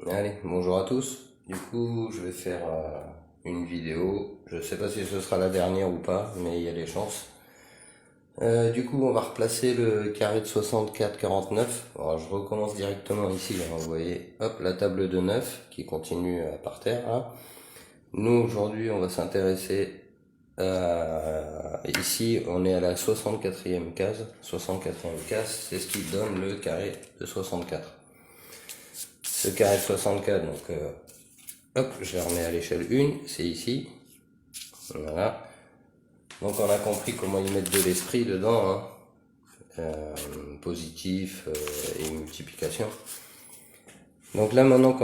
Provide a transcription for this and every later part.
Allez, bonjour à tous. Du coup, je vais faire une vidéo. Je sais pas si ce sera la dernière ou pas, mais il y a des chances. Du coup, on va replacer le carré de 64-49. Alors, je recommence directement ici. Là, vous voyez, hop, la table de 9 qui continue par terre. Là. Nous, aujourd'hui, on va s'intéresser ici, on est à la 64e case. 64e case, c'est ce qui donne le carré de 64. Ce carré de 64, donc hop, je le remets à l'échelle 1, c'est ici. Voilà. Donc on a compris comment y mettre de l'esprit dedans, hein. Positif et multiplication. Donc là maintenant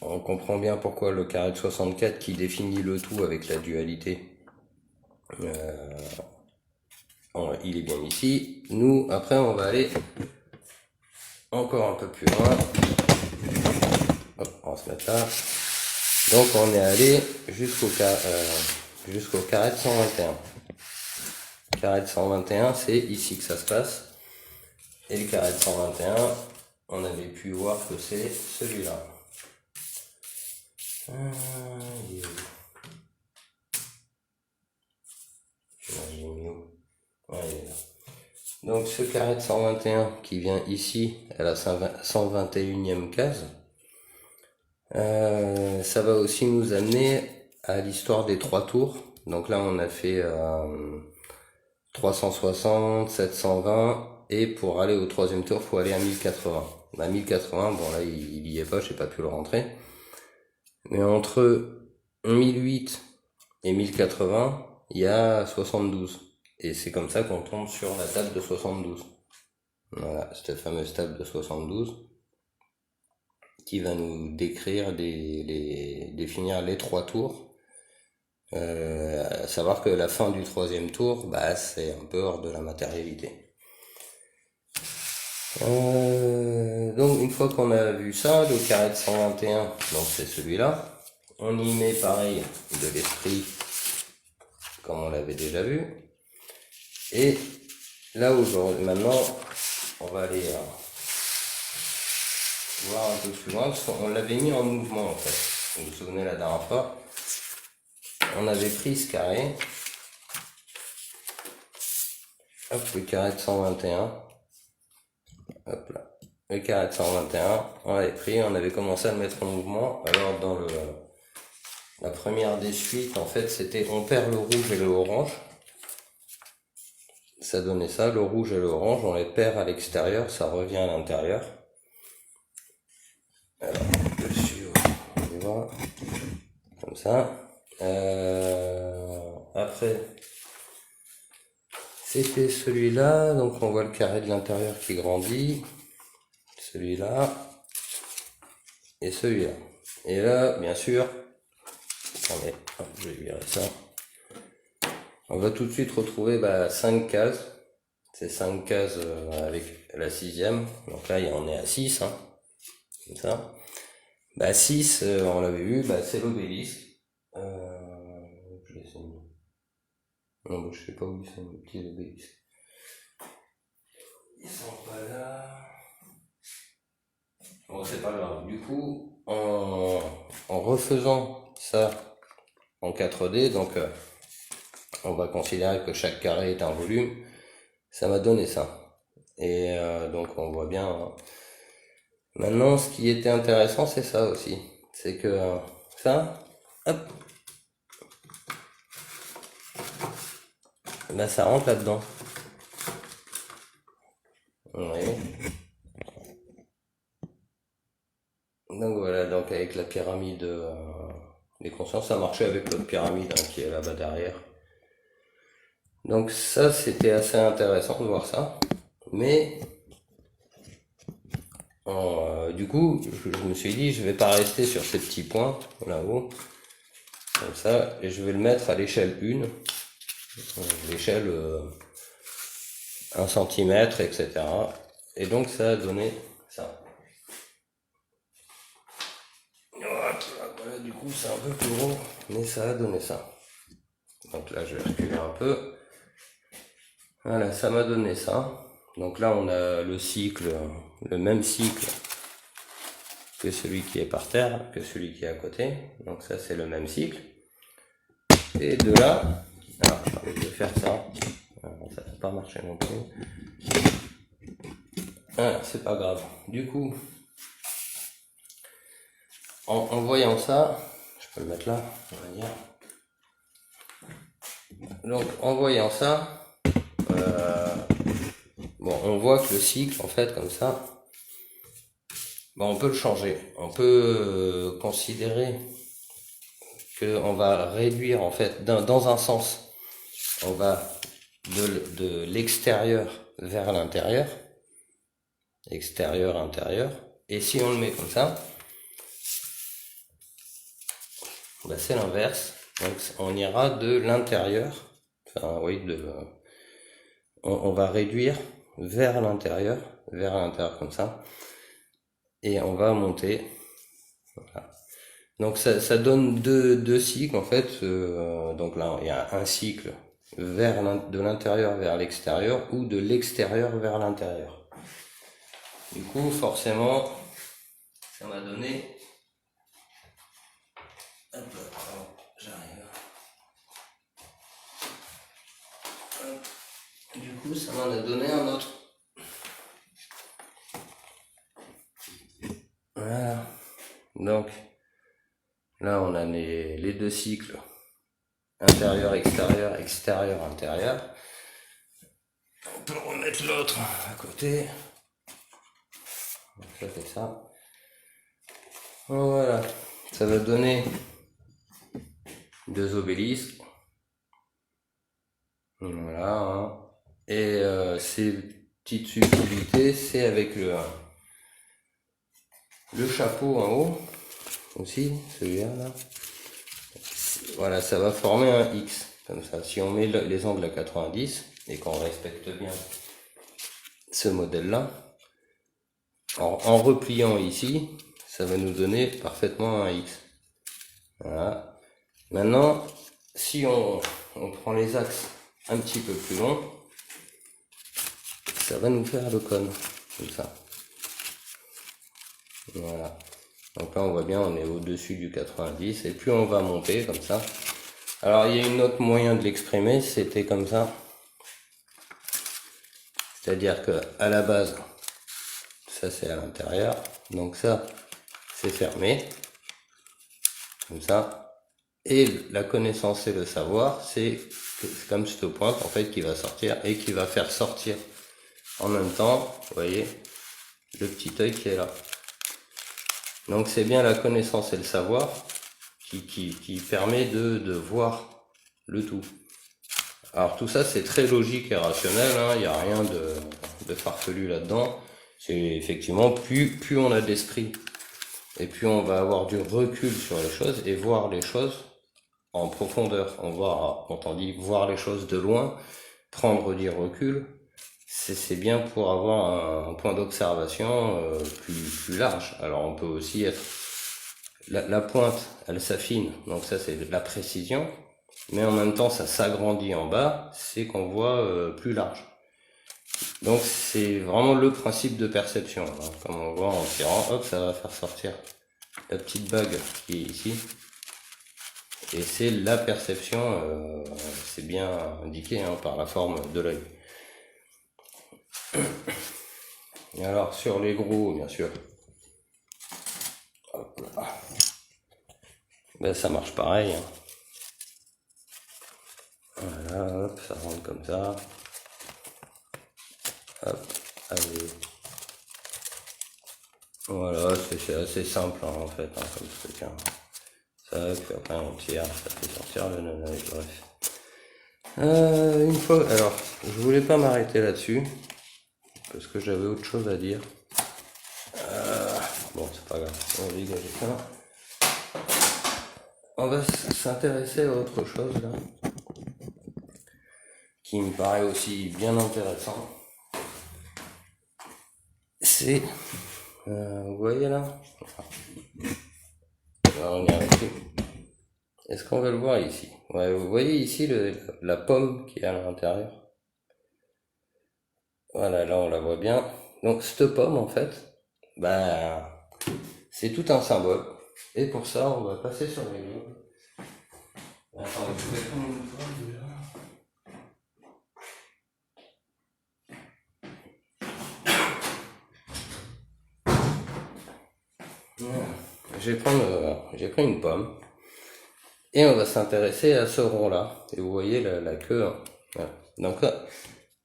on comprend bien pourquoi le carré de 64 qui définit le tout avec la dualité, il est bien ici. Nous, après on va aller encore un peu plus loin. Hop, on va se mettre là. Donc on est allé jusqu'au carré de 121. Le carré de 121, c'est ici que ça se passe. Et le carré de 121, on avait pu voir que c'est celui-là. Donc ce carré de 121 qui vient ici à la 121e case, ça va aussi nous amener à l'histoire des 3 tours. Donc là on a fait 360, 720, et pour aller au troisième tour, il faut aller à 1080. À 1080, bon là il y est pas, j'ai pas pu le rentrer. Mais entre 1008 et 1080, il y a 72. Et c'est comme ça qu'on tombe sur la table de 72. Voilà, cette fameuse table de 72 qui va nous décrire, définir les 3 tours. À savoir que la fin du troisième tour, bah, c'est un peu hors de la matérialité. Donc une fois qu'on a vu ça, le carré de 121, donc c'est celui-là. On y met pareil de l'esprit comme on l'avait déjà vu. Et là aujourd'hui, maintenant, on va aller voir un peu plus loin, parce qu'on l'avait mis en mouvement en fait. Vous vous souvenez la dernière fois, on avait pris ce carré, hop, le carré de 121, hop là, le carré de 121, on l'avait pris, on avait commencé à le mettre en mouvement. Alors dans la première des suites, en fait, c'était on perd le rouge et le orange. Ça donnait ça, le rouge et le orange, on les perd à l'extérieur, ça revient à l'intérieur. Alors, dessus, on y va, comme ça. Après, c'était celui-là, donc on voit le carré de l'intérieur qui grandit, celui-là, et celui-là. Et là, bien sûr, attendez, je vais virer ça. On va tout de suite retrouver 5 cases. C'est 5 cases avec la 6e. Donc là, on est à 6, hein, comme ça. 6, on l'avait vu, c'est l'obélisque. Je les ai mis. Non, je sais pas où ils sont, les petits obélisques. Ils sont pas là. Bon, c'est pas grave. Du coup, en refaisant ça en 4D, donc on va considérer que chaque carré est un volume. Ça m'a donné ça. Et donc on voit bien. Maintenant, ce qui était intéressant, c'est ça aussi. C'est que ça, hop, ça rentre là-dedans. Oui. Donc voilà, donc avec la pyramide des consciences, ça marchait avec l'autre pyramide qui est là-bas derrière. Donc ça, c'était assez intéressant de voir ça. Mais du coup, je me suis dit, je vais pas rester sur ces petits points là-haut, comme ça, et je vais le mettre à l'échelle 1, l'échelle 1 cm, etc. Et donc ça a donné ça. Voilà, du coup c'est un peu plus gros, mais ça a donné ça. Donc là je vais reculer un peu. Voilà, ça m'a donné ça. Donc là on a le cycle, le même cycle que celui qui est par terre, que celui qui est à côté. Donc ça c'est le même cycle. Et de là, alors je vais faire ça. Alors, ça n'a pas marché non plus. Ah, c'est pas grave. Du coup, en voyant ça, je peux le mettre là, on va dire. Donc en voyant ça, bon, on voit que le cycle, en fait, comme ça, bon, on peut le changer. On peut considérer qu'on va réduire, en fait, dans un sens, on va de l'extérieur vers l'intérieur, extérieur, intérieur, et si on le met comme ça, ben c'est l'inverse. Donc on ira de l'intérieur, enfin oui, on va réduire vers l'intérieur comme ça, et on va monter. Voilà. Donc ça donne deux cycles en fait. Donc là il y a un cycle de l'intérieur vers l'extérieur ou de l'extérieur vers l'intérieur. Du coup forcément ça m'a donné. Hop, j'arrive. Du coup ça m'en a donné un autre. Voilà. Donc là on a les deux cycles. Intérieur, extérieur, extérieur, intérieur. On peut remettre l'autre à côté. Donc ça fait ça. Voilà. Ça va donner deux obélisques. Voilà. Hein. Et ces petites subtilités, c'est avec le chapeau en haut. Aussi, celui-là. Là. Voilà, ça va former un X. Comme ça. Si on met les angles à 90 et qu'on respecte bien ce modèle-là, en repliant ici, ça va nous donner parfaitement un X. Voilà. Maintenant, si on prend les axes un petit peu plus longs, ça va nous faire le cône, comme ça. Voilà. Donc là, on voit bien, on est au-dessus du 90, et plus on va monter, comme ça. Alors, il y a une autre moyen de l'exprimer, c'était comme ça. C'est-à-dire que à la base, ça c'est à l'intérieur, donc ça, c'est fermé, comme ça. Et la connaissance et le savoir, c'est comme cette pointe en fait qui va sortir et qui va faire sortir en même temps, vous voyez, le petit œil qui est là. Donc c'est bien la connaissance et le savoir qui permet de voir le tout. Alors tout ça c'est très logique et rationnel, hein, il n'y a rien de farfelu là-dedans. C'est effectivement plus on a d'esprit et plus on va avoir du recul sur les choses et voir les choses en profondeur. Quand on dit voir les choses de loin, prendre du recul, c'est bien pour avoir un point d'observation plus large. Alors on peut aussi être... La pointe, elle s'affine, donc ça c'est de la précision, mais en même temps ça s'agrandit en bas, c'est qu'on voit plus large. Donc c'est vraiment le principe de perception. Hein. Comme on voit en tirant, hop, ça va faire sortir la petite bague qui est ici. Et c'est la perception, c'est bien indiqué hein, par la forme de l'œil. Et alors sur les gros, bien sûr, hop là. Ben, ça marche pareil. Hein. Voilà, hop, ça rentre comme ça. Hop, allez. Voilà, c'est assez simple hein, en fait, hein, comme truc. Hein. Ça, puis après on tire, ça fait sortir le nanay, bref. Une fois, alors, je voulais pas m'arrêter là-dessus, parce que j'avais autre chose à dire. Bon, c'est pas grave, on va dégager ça. On va s'intéresser à autre chose là, qui me paraît aussi bien intéressant. C'est, vous voyez là, on y arrive. Est-ce qu'on va le voir ici? Ouais, vous voyez ici la pomme qui est à l'intérieur. Voilà, là on la voit bien. Donc cette pomme en fait, bah c'est tout un symbole. Et pour ça, on va passer sur les globes. Attends, je vais prendre une fois déjà. Voilà. J'ai pris une pomme. Et on va s'intéresser à ce rond-là. Et vous voyez la queue. Hein. Voilà. Donc là,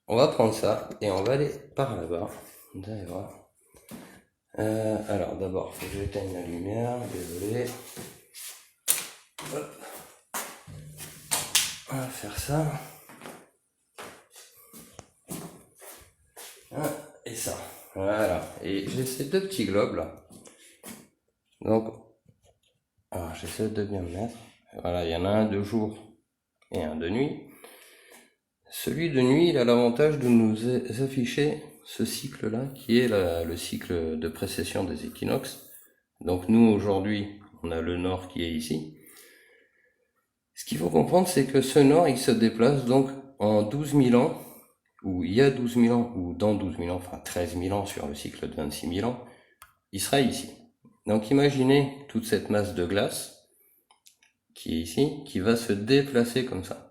on va prendre ça et on va aller par là-bas. Vous allez voir. Alors d'abord, faut que j'éteigne la lumière. Désolé. Hop. On va faire ça. Et ça. Voilà. Et j'ai ces deux petits globes là. Donc, alors j'essaie de bien me mettre. Voilà, il y en a un de jour et un de nuit. Celui de nuit, il a l'avantage de nous afficher ce cycle-là, qui est le cycle de précession des équinoxes. Donc nous, aujourd'hui, on a le nord qui est ici. Ce qu'il faut comprendre, c'est que ce nord, il se déplace donc en 12 000 ans, ou il y a 12 000 ans, ou dans 12 000 ans, enfin 13 000 ans sur le cycle de 26 000 ans, il sera ici. Donc imaginez toute cette masse de glace qui est ici, qui va se déplacer comme ça.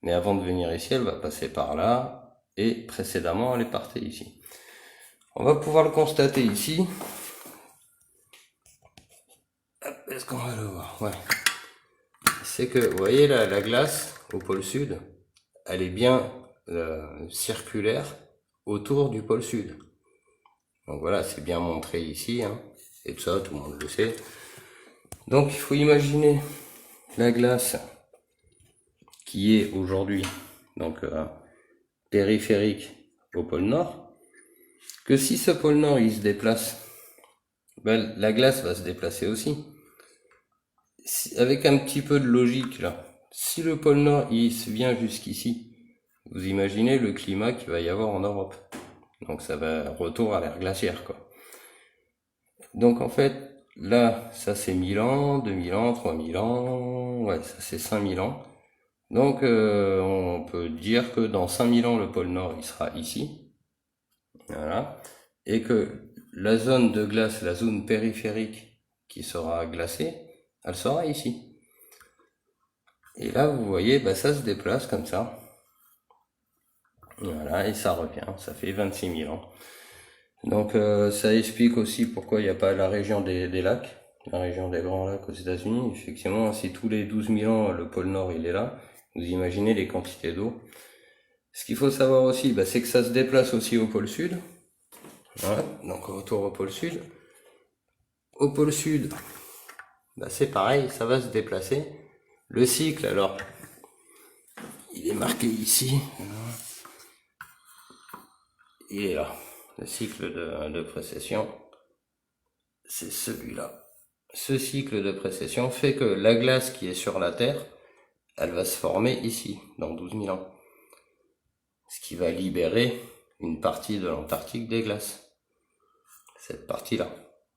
Mais avant de venir ici, elle va passer par là, et précédemment, elle est partie ici. On va pouvoir le constater ici. Est-ce qu'on va le voir? Ouais. C'est que, vous voyez, la glace au pôle sud, elle est bien circulaire autour du pôle sud. Donc voilà, c'est bien montré ici, hein, et tout ça, tout le monde le sait. Donc il faut imaginer la glace qui est aujourd'hui donc périphérique au pôle nord, que si ce pôle nord il se déplace, ben, la glace va se déplacer aussi. Avec un petit peu de logique là, si le pôle nord il vient jusqu'ici, vous imaginez le climat qu'il va y avoir en Europe. Donc ça va retour à l'ère glaciaire quoi. Donc en fait, là, ça c'est 1000 ans, 2000 ans, 3000 ans, ouais, ça c'est 5000 ans. Donc on peut dire que dans 5000 ans, le pôle Nord, il sera ici. Voilà. Et que la zone de glace, la zone périphérique qui sera glacée, elle sera ici. Et là, vous voyez, bah, ça se déplace comme ça. Voilà, et ça revient, ça fait 26 000 ans. Donc ça explique aussi pourquoi il n'y a pas la région des lacs, la région des grands lacs aux États-Unis. Effectivement, si tous les 12 000 ans le pôle Nord il est là, vous imaginez les quantités d'eau. Ce qu'il faut savoir aussi, bah, c'est que ça se déplace aussi au pôle Sud. Voilà, donc retour au pôle Sud. Au pôle Sud, bah, c'est pareil, ça va se déplacer. Le cycle, alors, il est marqué ici. Il est là. Le cycle de précession, c'est celui-là. Ce cycle de précession fait que la glace qui est sur la Terre, elle va se former ici, dans 12 000 ans. Ce qui va libérer une partie de l'Antarctique des glaces. Cette partie-là,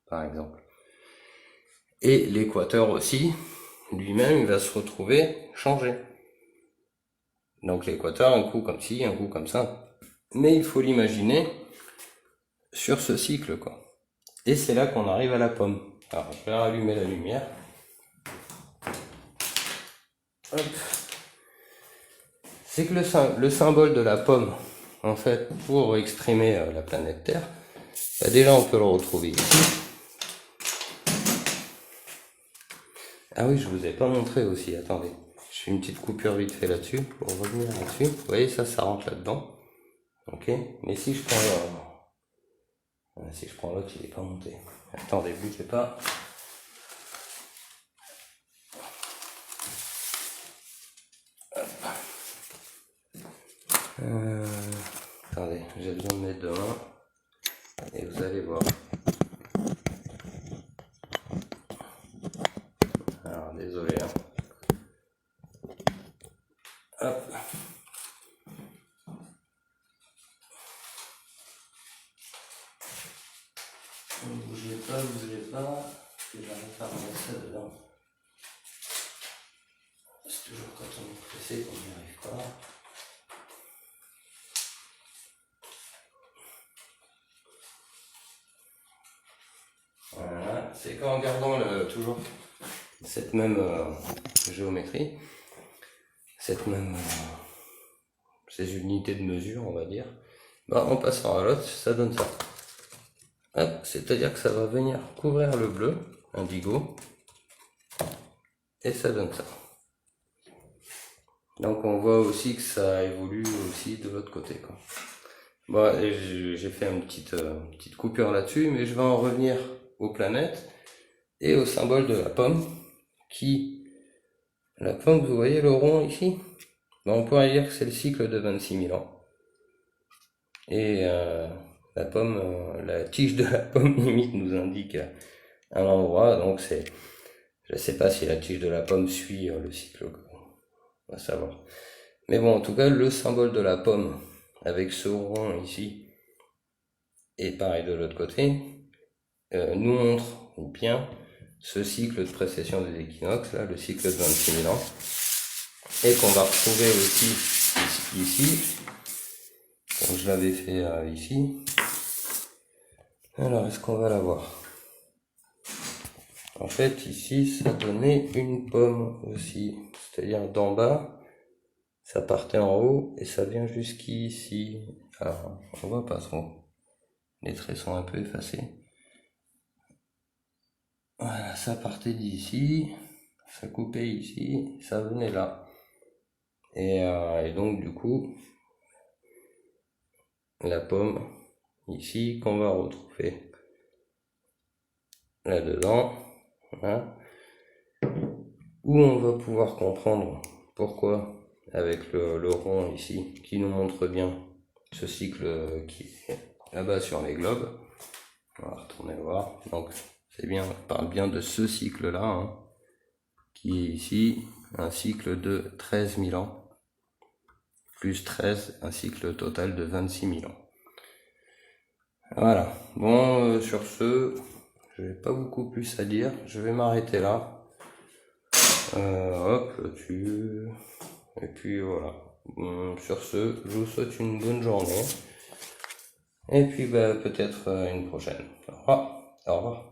par exemple. Et l'équateur aussi, lui-même, il va se retrouver changé. Donc l'équateur, un coup comme ci, un coup comme ça. Mais il faut l'imaginer sur ce cycle, quoi. Et c'est là qu'on arrive à la pomme. Alors, je vais rallumer la lumière. Hop. C'est que le symbole de la pomme, en fait, pour exprimer la planète Terre, bah déjà on peut le retrouver ici. Ah oui, je vous ai pas montré aussi, attendez. Je fais une petite coupure vite fait là-dessus, pour revenir là-dessus. Vous voyez, ça rentre là-dedans. Ok, mais si je prends l'autre, il est pas monté. Attendez, bougez pas. Attendez, j'ai besoin de mes deux mains. Et vous allez voir. Alors, désolé. Hein. Hop. Bougez pas, que j'arrive pas à remettre ça dedans. C'est toujours quand on est pressé qu'on n'y arrive pas. Voilà, c'est qu'en gardant toujours cette même géométrie, cette même ces unités de mesure, on va dire, bah, en passant à l'autre, ça donne ça. C'est-à-dire que ça va venir couvrir le bleu indigo et ça donne ça. Donc on voit aussi que ça évolue aussi de l'autre côté, quoi. Bon, j'ai fait une petite coupure là-dessus, mais je vais en revenir aux planètes et au symbole de la pomme, la pomme, vous voyez le rond ici, ben, on pourrait dire que c'est le cycle de 26 000 ans. Et la pomme, la tige de la pomme limite nous indique un endroit, donc je sais pas si la tige de la pomme suit le cycle, on va savoir. Mais bon, en tout cas, le symbole de la pomme, avec ce rond ici, et pareil de l'autre côté, nous montre bien ce cycle de précession des équinoxes, là, le cycle de 26 000 ans, et qu'on va retrouver aussi ici, comme je l'avais fait ici. Alors, est-ce qu'on va la voir? En fait, ici, ça donnait une pomme aussi, c'est-à-dire d'en bas, ça partait en haut et ça vient jusqu'ici. Alors, on voit pas trop. Les traits sont un peu effacés. Voilà, ça partait d'ici, ça coupait ici, ça venait là. Et donc, du coup, la pomme ici qu'on va retrouver là-dedans, voilà, où on va pouvoir comprendre pourquoi, avec le rond ici, qui nous montre bien ce cycle qui est là-bas sur les globes. On va retourner voir. Donc c'est bien, on parle bien de ce cycle-là, hein, qui est ici un cycle de 13 000 ans, plus 13, un cycle total de 26 000 ans. Voilà. Bon, sur ce, je n'ai pas beaucoup plus à dire. Je vais m'arrêter là. Hop, là-dessus. Et puis voilà. Sur ce, je vous souhaite une bonne journée. Et puis bah, peut-être une prochaine. Au revoir. Au revoir.